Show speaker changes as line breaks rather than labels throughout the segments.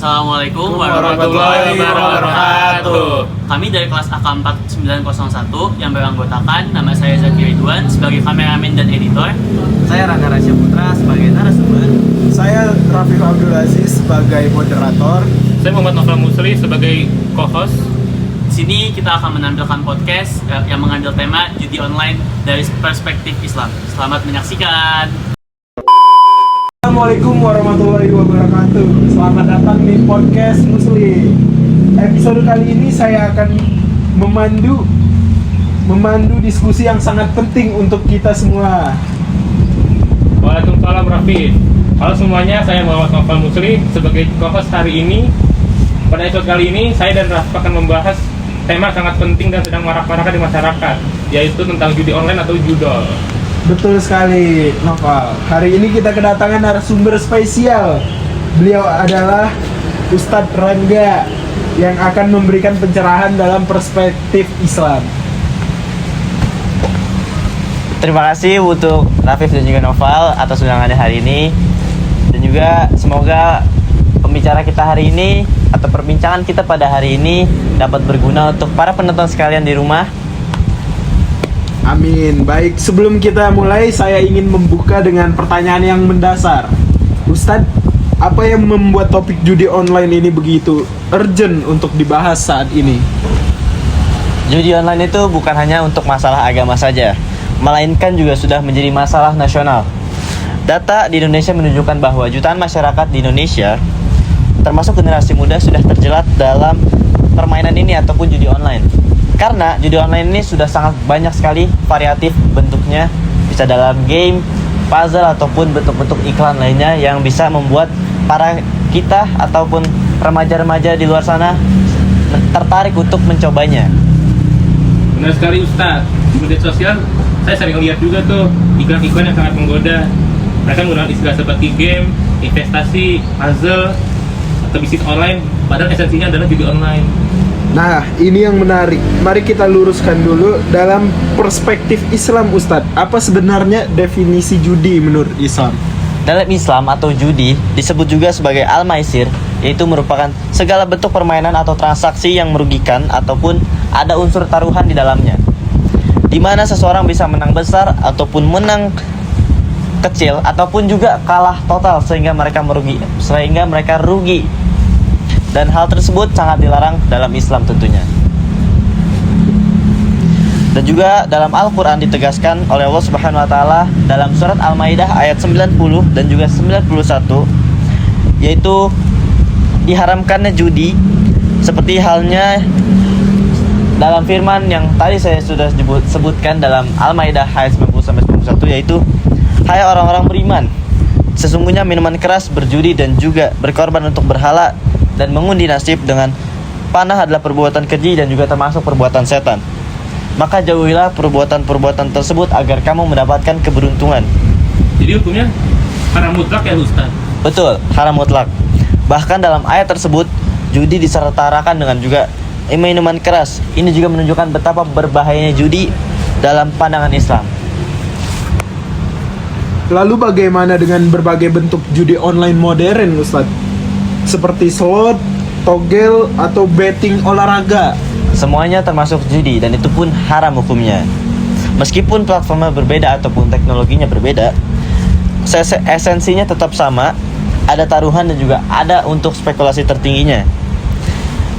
Assalamualaikum warahmatullahi wabarakatuh. Kami dari kelas AK 4901 yang beranggotakan nama saya Zaki Ridwan sebagai kameramen dan editor.
Saya Rangga Rasya Putra sebagai narasumber.
Saya Rafiq Abdul Aziz sebagai moderator.
Saya Muhammad Novel Musli sebagai co-host.
Di sini kita akan menampilkan podcast yang mengambil tema judi online dari perspektif Islam. Selamat menyaksikan.
Assalamualaikum warahmatullahi wabarakatuh. Selamat datang di podcast Musli. Episode kali ini saya akan memandu diskusi yang sangat penting untuk kita semua.
Waalaikumsalam Rafi. Halo semuanya, saya Muhammad Novel Musli sebagai co-host hari ini. Pada episode kali ini saya dan Rafi akan membahas tema sangat penting dan sedang marak-marakkan di masyarakat, yaitu tentang judi online atau judol.
Betul sekali, Noval. Hari ini kita kedatangan narasumber spesial. Beliau adalah Ustadz Rangga yang akan memberikan pencerahan dalam perspektif Islam.
Terima kasih untuk Rafif dan juga Noval atas undangannya hari ini. Dan juga semoga pembicara kita hari ini atau perbincangan kita pada hari ini dapat berguna untuk para penonton sekalian di rumah.
Amin. Baik, sebelum kita mulai, saya ingin membuka dengan pertanyaan yang mendasar. Ustadz, apa yang membuat topik judi online ini begitu urgent untuk dibahas saat ini?
Judi online itu bukan hanya untuk masalah agama saja, melainkan juga sudah menjadi masalah nasional. Data di Indonesia menunjukkan bahwa jutaan masyarakat di Indonesia, termasuk generasi muda, sudah terjerat dalam permainan ini ataupun judi online. Karena judi online ini sudah sangat banyak sekali variatif bentuknya, bisa dalam game, puzzle, ataupun bentuk-bentuk iklan lainnya yang bisa membuat para kita ataupun remaja-remaja di luar sana tertarik untuk mencobanya.
Benar sekali Ustadz, di media sosial saya sering lihat juga tuh iklan-iklan yang sangat menggoda. Mereka menggunakan istilah seperti game, investasi, puzzle, atau bisnis online, padahal esensinya adalah judi online.
Nah, ini yang menarik. Mari kita luruskan dulu dalam perspektif Islam, Ustadz. Apa sebenarnya definisi judi menurut Islam?
Dalam Islam atau judi disebut juga sebagai al-maisir, yaitu merupakan segala bentuk permainan atau transaksi yang merugikan ataupun ada unsur taruhan di dalamnya, di mana seseorang bisa menang besar ataupun menang kecil ataupun juga kalah total sehingga mereka rugi. Dan hal tersebut sangat dilarang dalam Islam tentunya. Dan juga dalam Al-Quran ditegaskan oleh Allah Subhanahu wa Ta'ala dalam surat Al-Maidah ayat 90 dan juga 91, yaitu diharamkannya judi, seperti halnya dalam firman yang tadi saya sudah sebutkan dalam Al-Maidah ayat 90-91, yaitu hai orang-orang beriman, sesungguhnya minuman keras, berjudi dan juga berkorban untuk berhala dan mengundi nasib dengan panah adalah perbuatan keji dan juga termasuk perbuatan setan. Maka jauhilah perbuatan-perbuatan tersebut agar kamu mendapatkan keberuntungan.
Jadi hukumnya haram mutlak ya Ustaz?
Betul, haram mutlak. Bahkan dalam ayat tersebut judi disertakan dengan juga minuman keras. Ini juga menunjukkan betapa berbahayanya judi dalam pandangan Islam.
Lalu bagaimana dengan berbagai bentuk judi online modern, Ustadz? Seperti slot, togel, atau betting olahraga.
Semuanya termasuk judi dan itu pun haram hukumnya. Meskipun platformnya berbeda ataupun teknologinya berbeda, esensinya tetap sama. Ada taruhan dan juga ada untuk spekulasi tertingginya.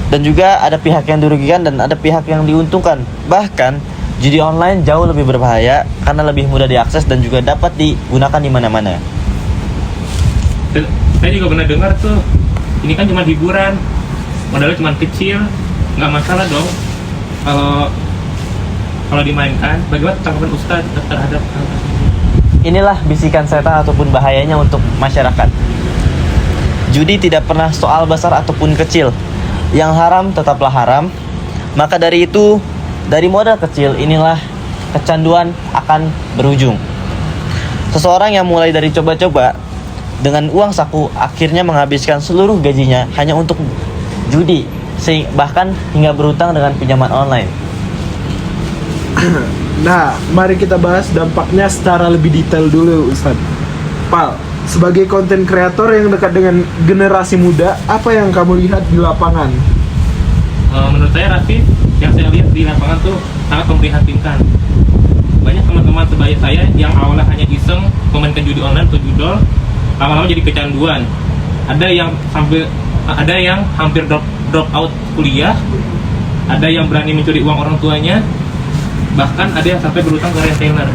Dan juga ada pihak yang dirugikan dan ada pihak yang diuntungkan. Bahkan judi online jauh lebih berbahaya karena lebih mudah diakses dan juga dapat digunakan di mana-mana.
Saya juga pernah dengar tuh, ini kan cuma hiburan, modalnya cuma kecil, nggak masalah dong kalau dimainkan. Bagaimana tanggapan Ustadz terhadap hal tersebut?
Inilah bisikan setan ataupun bahayanya untuk masyarakat. Judi tidak pernah soal besar ataupun kecil. Yang haram tetaplah haram. Maka dari itu, dari modal kecil inilah kecanduan akan berujung. Seseorang yang mulai dari coba-coba dengan uang saku akhirnya menghabiskan seluruh gajinya hanya untuk judi, bahkan hingga berhutang dengan pinjaman online.
Nah, mari kita bahas dampaknya secara lebih detail dulu, Ustadz. Pal, sebagai konten kreator yang dekat dengan generasi muda, apa yang kamu lihat di lapangan?
Menurut saya Raffi, yang saya lihat di lapangan tuh sangat memprihatinkan. Banyak teman-teman sebaya saya yang awalnya hanya iseng memainkan judi online atau judol, lama-lama jadi kecanduan. Ada yang hampir drop out kuliah, ada yang berani mencuri uang orang tuanya, bahkan ada yang sampai berutang ke retailer.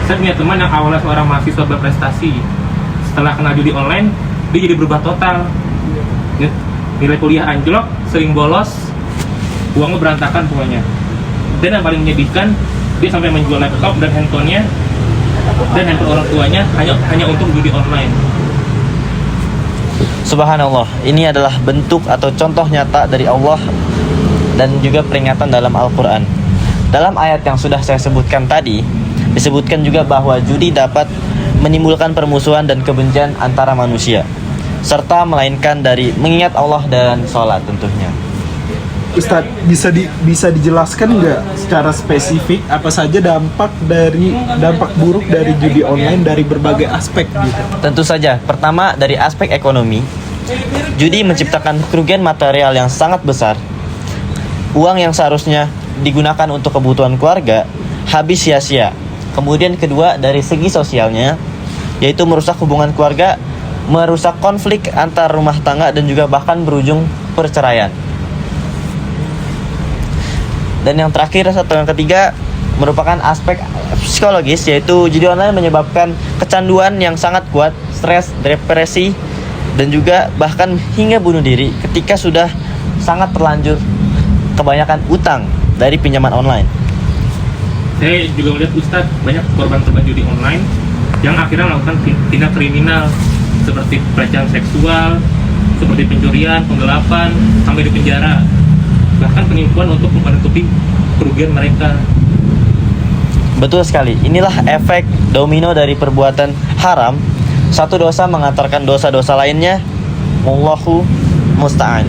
Saya punya teman yang awalnya seorang mahasiswa berprestasi, setelah kena judi online, dia jadi berubah total. Nilai kuliah anjlok, sering bolos, uangnya berantakan pokoknya. Dan yang paling menyedihkan, dia sampai menjual laptop dan handphonenya dan handphone orang tuanya hanya untuk judi online.
Subhanallah, ini adalah bentuk atau contoh nyata dari Allah dan juga peringatan dalam Al-Quran. Dalam ayat yang sudah saya sebutkan tadi, disebutkan juga bahwa judi dapat menimbulkan permusuhan dan kebencian antara manusia, serta melainkan dari mengingat Allah dan sholat tentunya.
Ustadz, bisa dijelaskan nggak secara spesifik apa saja dampak buruk dari judi online dari berbagai aspek gitu?
Tentu saja, pertama dari aspek ekonomi, judi menciptakan kerugian material yang sangat besar. Uang yang seharusnya digunakan untuk kebutuhan keluarga habis sia-sia. Kemudian kedua dari segi sosialnya, yaitu merusak hubungan keluarga, merusak konflik antar rumah tangga dan juga bahkan berujung perceraian. Dan yang terakhir atau yang ketiga merupakan aspek psikologis, yaitu judi online menyebabkan kecanduan yang sangat kuat, stres, depresi, dan juga bahkan hingga bunuh diri ketika sudah sangat terlanjur kebanyakan utang dari pinjaman online.
Saya juga melihat Ustadz, banyak korban judi online yang akhirnya melakukan tindak kriminal seperti pelecehan seksual, seperti pencurian, penggelapan, sampai di penjara, bahkan penipuan untuk menutupi kerugian mereka.
Betul sekali, inilah efek domino dari perbuatan haram. Satu dosa mengantarkan dosa-dosa lainnya. Wallahu musta'an.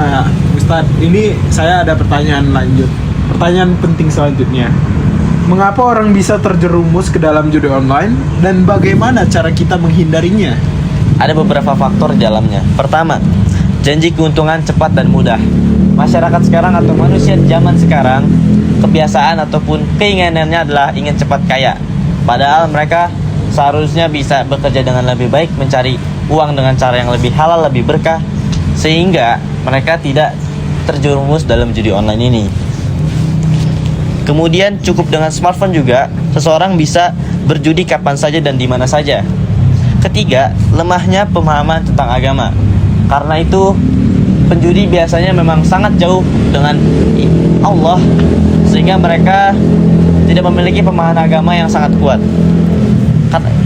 Nah, Ustadz, ini saya ada pertanyaan lanjut. Pertanyaan penting selanjutnya. Mengapa orang bisa terjerumus ke dalam judi online dan bagaimana cara kita menghindarinya?
Ada beberapa faktor di dalamnya. Pertama, janji keuntungan cepat dan mudah. Masyarakat sekarang atau manusia zaman sekarang, kebiasaan ataupun keinginannya adalah ingin cepat kaya. Padahal mereka seharusnya bisa bekerja dengan lebih baik, mencari uang dengan cara yang lebih halal, lebih berkah, sehingga mereka tidak terjerumus dalam judi online ini. Kemudian cukup dengan smartphone juga, seseorang bisa berjudi kapan saja dan di mana saja. Ketiga, lemahnya pemahaman tentang agama. Karena itu, penjudi biasanya memang sangat jauh dengan Allah, sehingga mereka tidak memiliki pemahaman agama yang sangat kuat.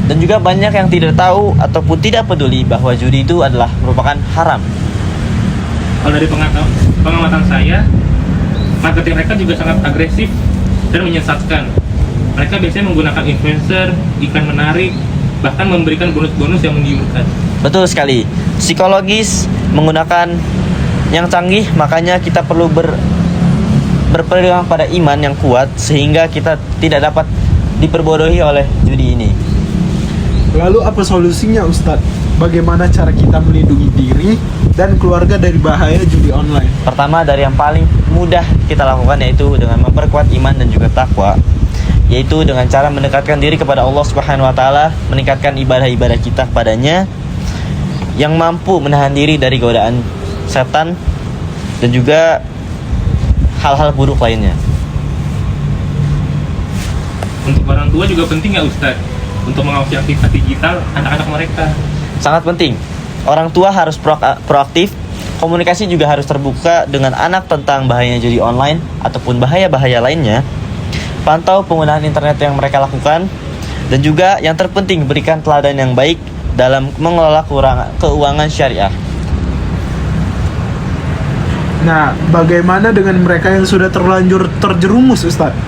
Dan juga banyak yang tidak tahu ataupun tidak peduli bahwa judi itu adalah merupakan haram.
Kalau dari pengamatan saya, marketing mereka juga sangat agresif dan menyesatkan. Mereka biasanya menggunakan influencer, iklan menarik, bahkan memberikan bonus-bonus yang menggiurkan.
Betul sekali. Psikologis menggunakan yang canggih, makanya kita perlu berpegang pada iman yang kuat sehingga kita tidak dapat diperbodohi oleh judi ini.
Lalu apa solusinya, Ustadz? Bagaimana cara kita melindungi diri dan keluarga dari bahaya judi online?
Pertama, dari yang paling mudah kita lakukan yaitu dengan memperkuat iman dan juga takwa, yaitu dengan cara mendekatkan diri kepada Allah Subhanahu wa taala, meningkatkan ibadah-ibadah kita kepadanya yang mampu menahan diri dari godaan setan dan juga hal-hal buruk lainnya.
Untuk orang tua juga penting ya Ustadz, untuk mengawasi aktivitas digital anak-anak mereka.
Sangat penting. Orang tua harus proaktif. Komunikasi juga harus terbuka dengan anak tentang bahayanya judi online ataupun bahaya-bahaya lainnya. Pantau penggunaan internet yang mereka lakukan. Dan juga yang terpenting, berikan teladan yang baik dalam mengelola keuangan syariah.
Nah, bagaimana dengan mereka yang sudah terlanjur terjerumus, Ustadz?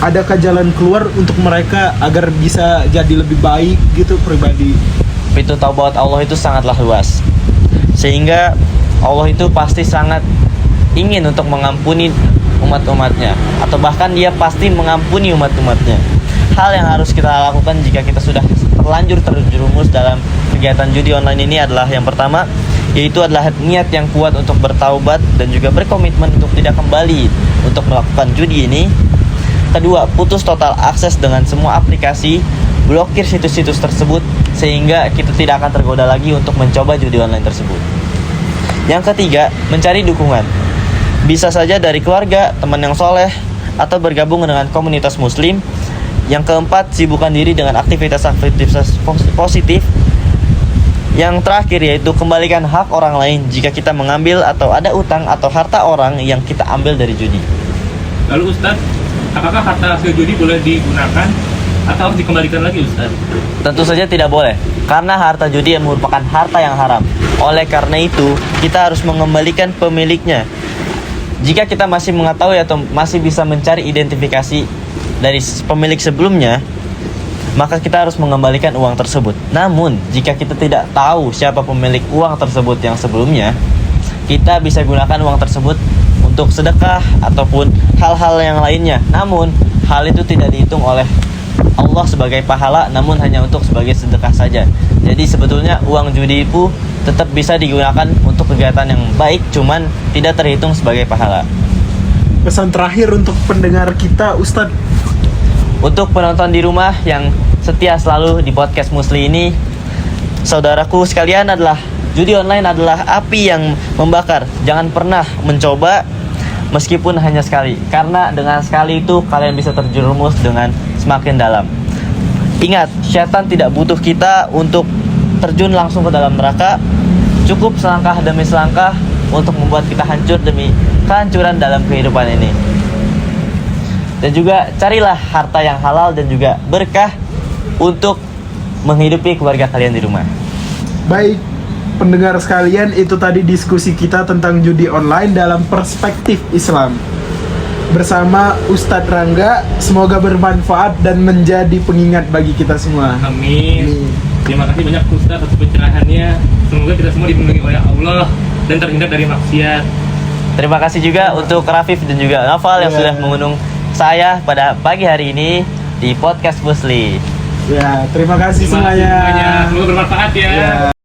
Adakah jalan keluar untuk mereka agar bisa jadi lebih baik gitu pribadi?
Pintu taubat Allah itu sangatlah luas, sehingga Allah itu pasti sangat ingin untuk mengampuni umat-umatnya, atau bahkan dia pasti mengampuni umat-umatnya. hal yang harus kita lakukan jika kita sudah terlanjur terjerumus dalam kegiatan judi online ini adalah yang pertama, yaitu adalah niat yang kuat untuk bertaubat dan juga berkomitmen untuk tidak kembali untuk melakukan judi ini. Kedua, putus total akses dengan semua aplikasi, blokir situs-situs tersebut sehingga kita tidak akan tergoda lagi untuk mencoba judi online tersebut. Yang ketiga, mencari dukungan. Bisa saja dari keluarga, teman yang soleh, atau bergabung dengan komunitas muslim. Yang keempat, sibukkan diri dengan aktivitas-aktivitas positif. Yang terakhir yaitu kembalikan hak orang lain jika kita mengambil atau ada utang atau harta orang yang kita ambil dari judi.
Lalu Ustadz, apakah harta hasil judi boleh digunakan atau harus dikembalikan lagi Ustadz?
Tentu saja tidak boleh, karena harta judi yang merupakan harta yang haram. Oleh karena itu, kita harus mengembalikan pemiliknya. Jika kita masih mengetahui atau masih bisa mencari identifikasi dari pemilik sebelumnya, maka kita harus mengembalikan uang tersebut. Namun, jika kita tidak tahu siapa pemilik uang tersebut yang sebelumnya, kita bisa gunakan uang tersebut untuk sedekah ataupun hal-hal yang lainnya. Namun, hal itu tidak dihitung oleh Allah sebagai pahala, namun hanya untuk sebagai sedekah saja. Jadi sebetulnya uang judi itu tetap bisa digunakan untuk kegiatan yang baik, cuman tidak terhitung sebagai pahala.
Pesan terakhir untuk pendengar kita, Ustadz.
Untuk penonton di rumah yang setia selalu di podcast Musli ini, saudaraku sekalian, adalah judi online adalah api yang membakar. Jangan pernah mencoba meskipun hanya sekali, karena dengan sekali itu kalian bisa terjerumus dengan semakin dalam. Ingat, syaitan tidak butuh kita untuk terjun langsung ke dalam neraka. Cukup selangkah demi selangkah untuk membuat kita hancur demi kehancuran dalam kehidupan ini. Dan juga carilah harta yang halal dan juga berkah untuk menghidupi keluarga kalian di rumah.
Baik, pendengar sekalian, itu tadi diskusi kita tentang judi online dalam perspektif Islam bersama Ustadz Rangga. Semoga bermanfaat dan menjadi pengingat bagi kita semua.
Amin. Terima kasih banyak Ustadz atas pencerahannya. Semoga kita semua dilindungi oleh Allah dan terhindar dari maksiat.
Terima kasih juga untuk Rafif dan juga Nafal yang sudah mengundang saya pada pagi hari ini di podcast Musli.
Ya, terima kasih
Terima kasih
semuanya.
semuanya. Semoga bermanfaat ya.